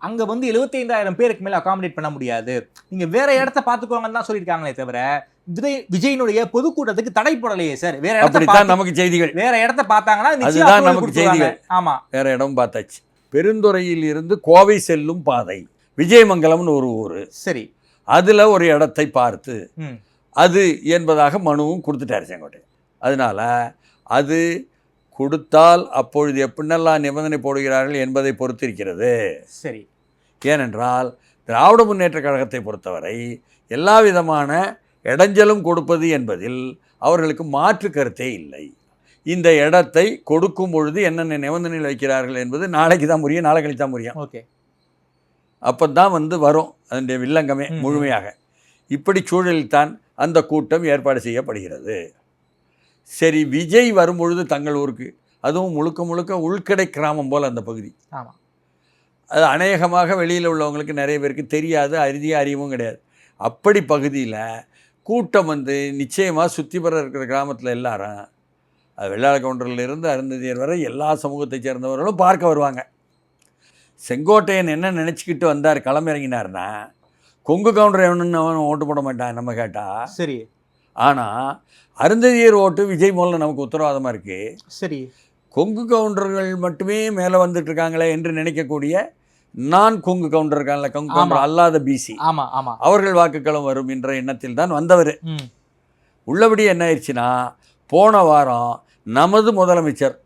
அங்க வந்து 75,000 பேருக்கு மேல அகாமடேட் பண்ண முடியாது, நீங்க வேற இடத்த பாத்துக்கோங்கன்னு தான் சொல்லியிருக்காங்களே தவிர விஜயினுடைய பொதுக்கூட்டத்துக்கு தடை போடலையே சார். வேற இடத்த நமக்கு செய்திகள், வேற இடத்த பார்த்தாங்கன்னா அதுதான் நமக்கு செய்திகள். ஆமா, வேற இடம் பார்த்தாச்சு. பெருந்துறையில் இருந்து கோவை செல்லும் பாதை விஜயமங்கலம்னு ஒரு ஊர், சரி, அதுல ஒரு இடத்தை பார்த்து அது என்பதாக மனுவும் கொடுத்துட்டாரு செங்கோட்டை. அதனால அது கொடுத்தால் அப்பொழுது எப்படின்னெல்லாம் நிபந்தனை போடுகிறார்கள் என்பதை பொறுத்திருக்கிறது. சரி, ஏனென்றால் திராவிட முன்னேற்ற கழகத்தை பொறுத்தவரை எல்லா விதமான இடைஞ்சலும் கொடுப்பது என்பதில் அவர்களுக்கு மாற்று கருத்தே இல்லை. இந்த இடத்தை கொடுக்கும் பொழுது என்னென்ன நிபந்தனைகள் வைக்கிறார்கள் என்பது நாளைக்கு தான் முடியும், நாளை கழித்து தான் முடியும். ஓகே, அப்போ தான் வந்து வரும் அதனுடைய வில்லங்கமே முழுமையாக. இப்படி சூழலில்தான் அந்த கூட்டம் ஏற்பாடு செய்யப்படுகிறது. சரி, விஜய் வரும்பொழுது தங்கள் ஊருக்கு, அதுவும் முழுக்க முழுக்க உள்கடை கிராமம் போல் அந்த பகுதி. ஆமாம், அது அநேகமாக வெளியில் உள்ளவங்களுக்கு நிறைய பேருக்கு தெரியாது, அறிவும் கிடையாது. அப்படி பகுதியில் கூட்டம் வந்து நிச்சயமாக சுற்றி பெற இருக்கிற கிராமத்தில் எல்லாரும், அது வெள்ளாள கவுண்டரிலிருந்து அருந்ததியர் வரை எல்லா சமூகத்தை சேர்ந்தவர்களும் பார்க்க வருவாங்க. செங்கோட்டையன் என்ன நினச்சிக்கிட்டு வந்தார், களமிறங்கினார்னா கொங்கு கவுண்டர் எவனுன்னு அவன் ஓட்டு போட மாட்டான் நம்ம கேட்டால். சரி, ஆனால் அருந்ததியர் ஓட்டு விஜய் மூலம் நமக்கு உத்தரவாதமாக இருக்குது. சரி, கொங்கு கவுண்டர்கள் மட்டுமே மேலே வந்துட்டுருக்காங்களே என்று நினைக்கக்கூடிய நான் கொங்கு கவுண்டர் இருக்காங்களே, கொங்கு கவுண்டர் அல்லாத பிசி, ஆமாம் ஆமாம், அவர்கள் வாக்குகளும் வரும் என்ற எண்ணத்தில் தான் வந்தவர். உள்ளபடி என்ன ஆயிடுச்சுன்னா, போன வாரம் நமது முதலமைச்சர்,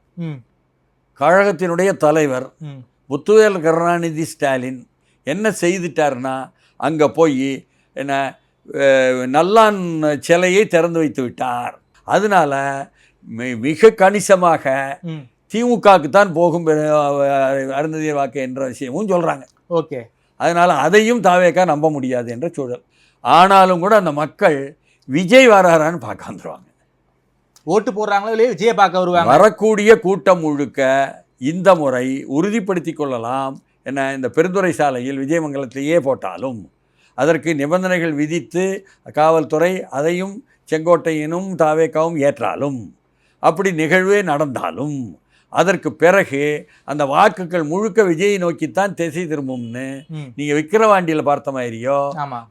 கழகத்தினுடைய தலைவர் முத்துவேல் கருணாநிதி ஸ்டாலின் என்ன செய்துட்டார்னா, அங்கே போய் என்ன நல்லான் சிலையை திறந்து வைத்து விட்டார். அதனால மிக கணிசமாக திமுகவுக்கு தான் போகும் அருந்ததியர் வாக்கு என்ற விஷயமும் சொல்கிறாங்க. ஓகே, அதனால் அதையும் தாவேக்கா நம்ப முடியாது என்ற சூழல். ஆனாலும் கூட அந்த மக்கள் விஜய் வராரான்னு பார்க்க வந்துடுவாங்க. ஓட்டு போடுறாங்களோ இல்லையே, விஜயை பார்க்க வருவாங்க. வரக்கூடிய கூட்டம் முழுக்க இந்த முறை உறுதிப்படுத்தி கொள்ளலாம் என்ன, இந்த பெருந்துறை சாலையில் விஜயமங்கலத்திலேயே போட்டாலும் அதற்கு நிபந்தனைகள் விதித்து காவல்துறை அதையும் செங்கோட்டையினும் தாவேக்காவும் ஏற்றாலும், அப்படி நிகழ்வே நடந்தாலும் அதற்கு பிறகு அந்த வாக்குகள் முழுக்க விஜயை நோக்கித்தான் திசை திரும்பும்னு நீங்கள் விக்கிரவாண்டியில் பார்த்த மாதிரியோ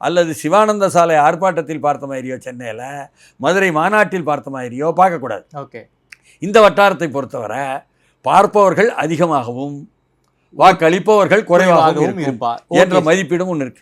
அல்லது சிவானந்த சாலை ஆர்ப்பாட்டத்தில் பார்த்த மாதிரியோ, சென்னையில் மதுரை மாநாட்டில் பார்த்த மாதிரியோ பார்க்கக்கூடாது. ஓகே, இந்த வட்டாரத்தை பொறுத்தவரை பார்ப்பவர்கள் அதிகமாகவும் வாக்களிப்பவர்கள் குறைவாகவும் இருப்பார் என்ற மதிப்பீடும் ஒன்று இருக்கு.